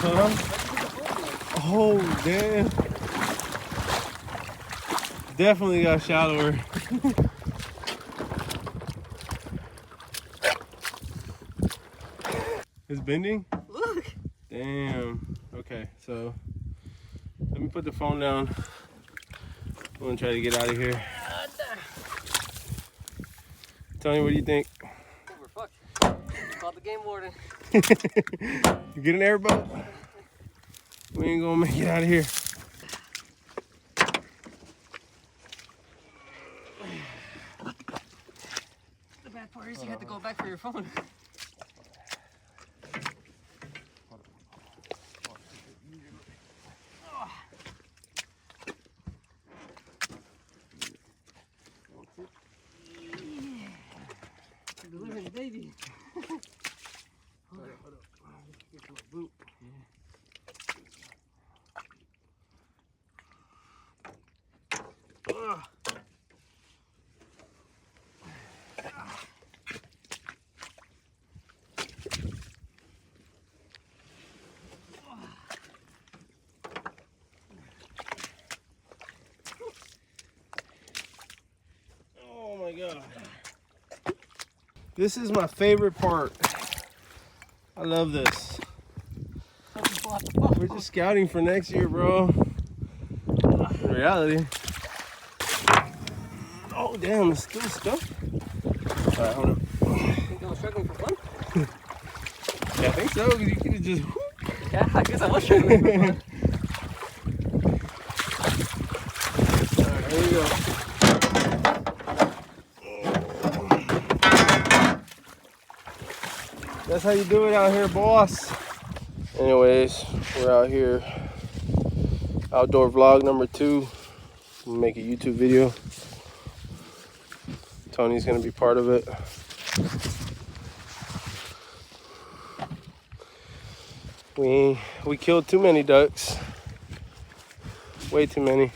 Huh? Oh, damn. Definitely got shallower. It's bending? Look. Damn. Okay, so let me put the phone down. I'm gonna try to get out of here. Tony, what do you think? I think we're fucked. Called the game warden. You get an airboat? We ain't gonna make it out of here. The bad part is you have to go back for your phone. Delivering the baby. Hold up. Get to a boot. Oh my God. This is my favorite part. I love this. We're just scouting for next year, bro. In reality. Oh damn, it's still stuck. Alright, hold on. Think I was struggling for fun? Yeah, I think so, because you could have just Yeah, I guess I was struggling for fun. Alright, here we go. That's how you do it out here, boss. Anyways, we're out here. Outdoor vlog number 2. We'll make a YouTube video. Tony's gonna be part of it. We killed too many ducks. Way too many.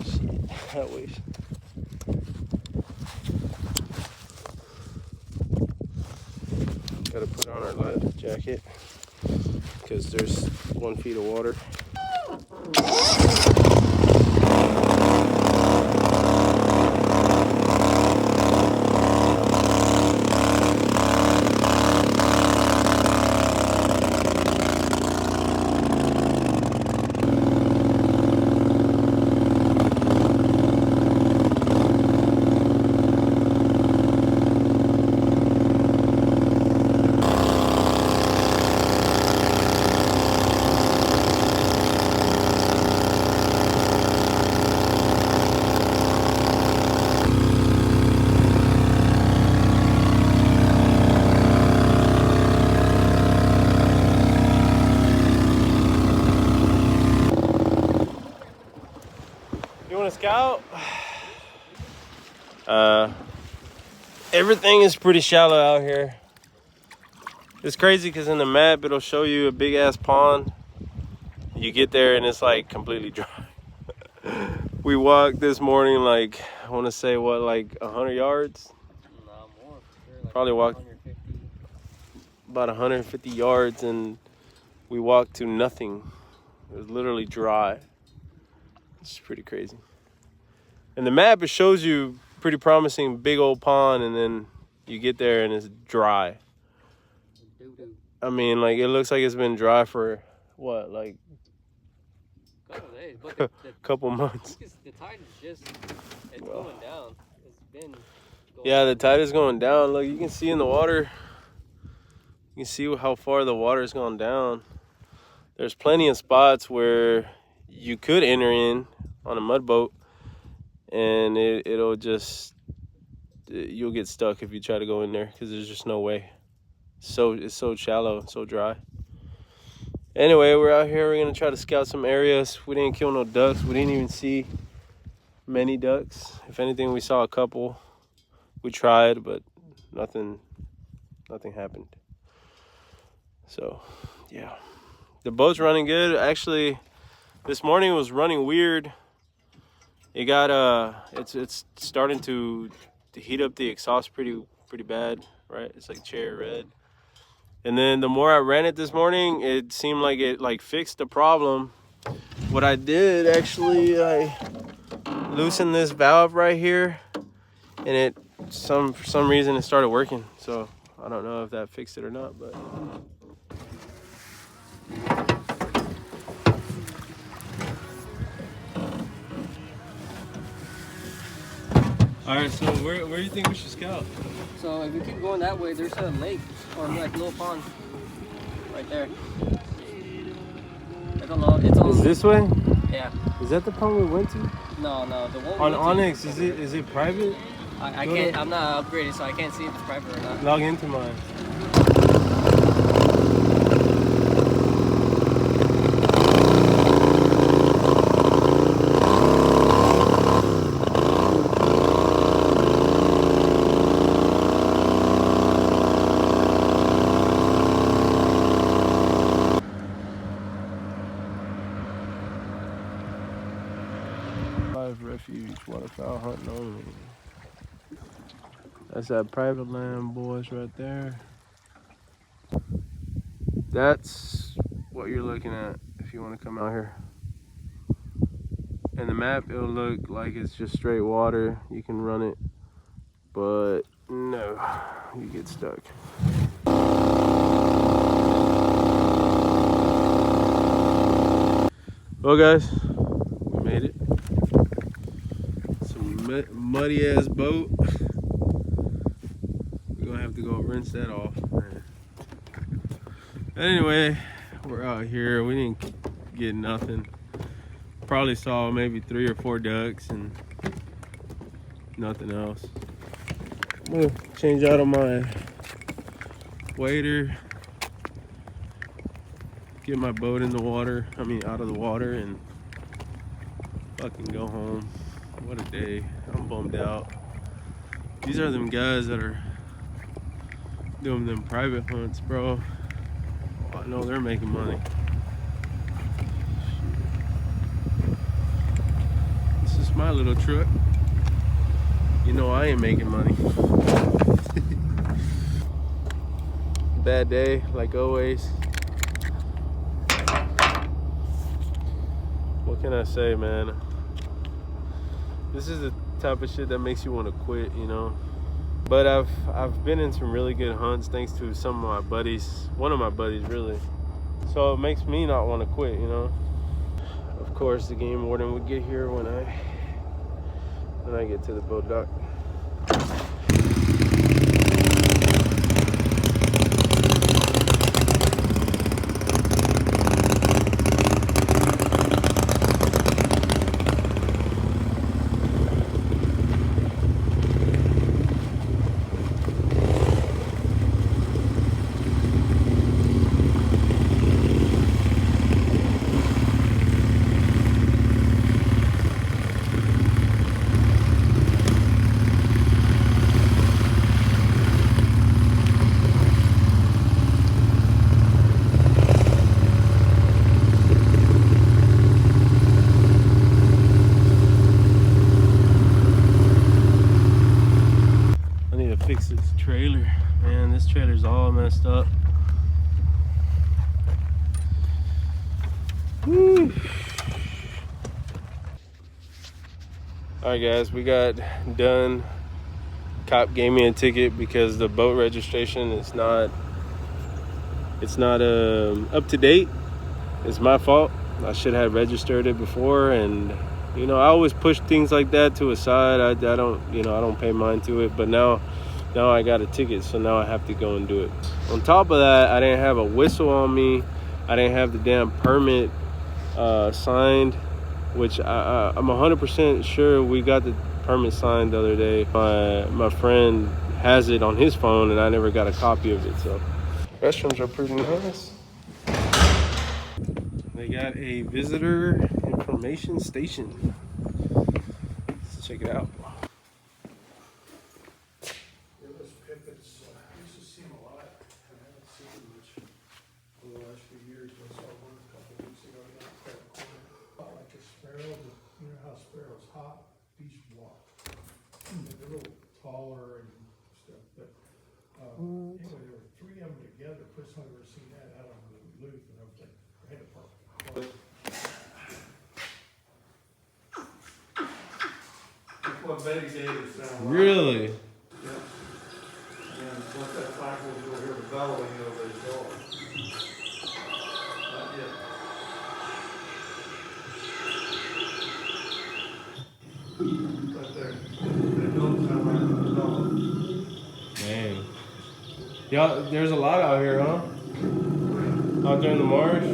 Shit, that weighs. Gotta put on our life jacket because there's 1 feet of water. You want to scout? Everything is pretty shallow out here. It's crazy because in the map it'll show you a big ass pond. You get there and it's like completely dry. We walked this morning like, I want to say what, like 100 yards? No, more. Sure, like Probably walked 150. about 150 yards and we walked to nothing. It was literally dry. It's pretty crazy. And the map, it shows you pretty promising big old pond, and then you get there and it's dry. Doo-doo. I mean, like, it looks like it's been dry for what, like Couple days, but a couple months. the tide is just, it's going down. It's been going Yeah, the tide is going down. Look, you can see in the water. You can see how far the water's gone down. There's plenty of spots where you could enter in on a mud boat, and it'll just, you'll get stuck if you try to go in there because there's just no way. So it's so shallow, so dry. Anyway, we're out here. We're gonna try to scout some areas. We didn't kill no ducks. We didn't even see many ducks. If anything, we saw a couple. We tried, but nothing happened. So yeah, the boat's running good. Actually, this morning it was running weird. It got it's starting to heat up the exhaust pretty bad, right? It's like cherry red. And then the more I ran it this morning, it seemed like it like fixed the problem. What I did actually, I loosened this valve right here, and it for some reason it started working. So I don't know if that fixed it or not, but. All right, so where do you think we should scout? So if you keep going that way, there's a lake or like a little pond right there. Like a little, it's all. Is this way? Yeah. Is that the pond we went to? No, the one On Onyx, is it private? I can't. I'm not upgraded, so I can't see if it's private or not. Log into mine. Refuge, waterfowl hunting only. That's that private land, boys, right there. That's what you're looking at if you want to come out here. In the map, it'll look like it's just straight water. You can run it, but no, you get stuck. Well, guys, we made it. Some muddy ass boat. We're gonna have to go rinse that off. Anyway, we're out here. We didn't get nothing. Probably saw maybe 3 or 4 ducks and nothing else. I'm gonna change out of my wader, get my boat in the water, out of the water, and fucking go home. What a day. I'm bummed out. These are them guys that are doing them private hunts, bro. Oh, I know they're making money. This is my little truck. You know I ain't making money. Bad day, like always. What can I say, man? This is the type of shit that makes you want to quit, you know. But I've been in some really good hunts thanks to some of my buddies. One of my buddies, really. So it makes me not want to quit, you know. Of course, the game warden would get here when I get to the boat dock. Fix this trailer, man. This trailer's all messed up. Woo. All right, guys, we got done. Cop gave me a ticket because the boat registration is not up to date. It's my fault. I should have registered it before, and you know, I always push things like that to a side. I don't pay mind to it, but now I got a ticket, so now I have to go and do it. On top of that, I didn't have a whistle on me. I didn't have the damn permit signed, which I'm 100% sure we got the permit signed the other day. My friend has it on his phone, and I never got a copy of it. So restrooms are pretty nice. They got a visitor information station. Let's check it out. Sparrows hop, beach walk. They're a little taller and stuff, but anyway, there were 3 of them together. First time I've ever seen that out on the loop, and I was like, I had to park. That's what Betty Davis sounded like. Really? Yeah. And once that cycle, you'll hear the bellowing of the dog. Not yet. But they don't sound like the dog. Man. Y'all, there's a lot out here, huh? Out there in the marsh.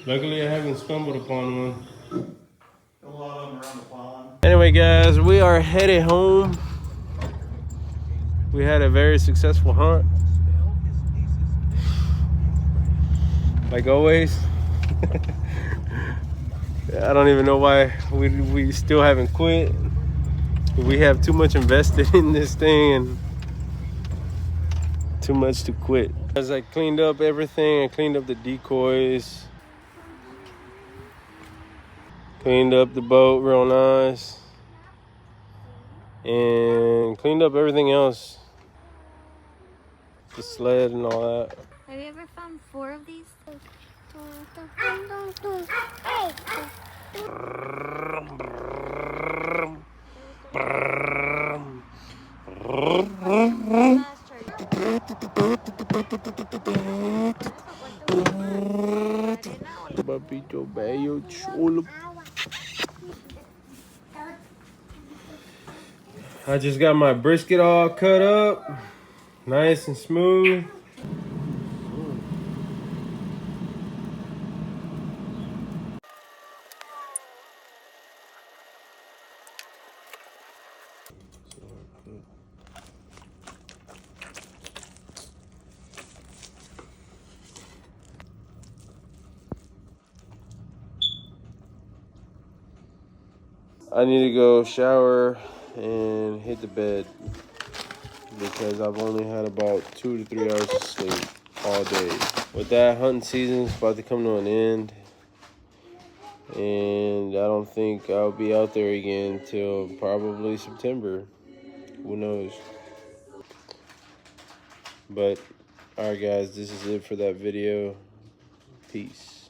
Luckily, I haven't stumbled upon one. A lot of them around the pond. Anyway, guys, we are headed home. We had a very successful hunt. Like always. I don't even know why we still haven't quit. We have too much invested in this thing and too much to quit. As I cleaned up everything, I cleaned up the decoys, cleaned up the boat real nice, and cleaned up everything else, the sled and all that. Have you ever found 4 of these? Papito bello chulo. I just got my brisket all cut up, nice and smooth. I need to go shower and hit the bed because I've only had about 2 to 3 hours of sleep all day. With that, hunting season's about to come to an end, and I don't think I'll be out there again till probably September. Who knows? But alright guys, this is it for that video. Peace.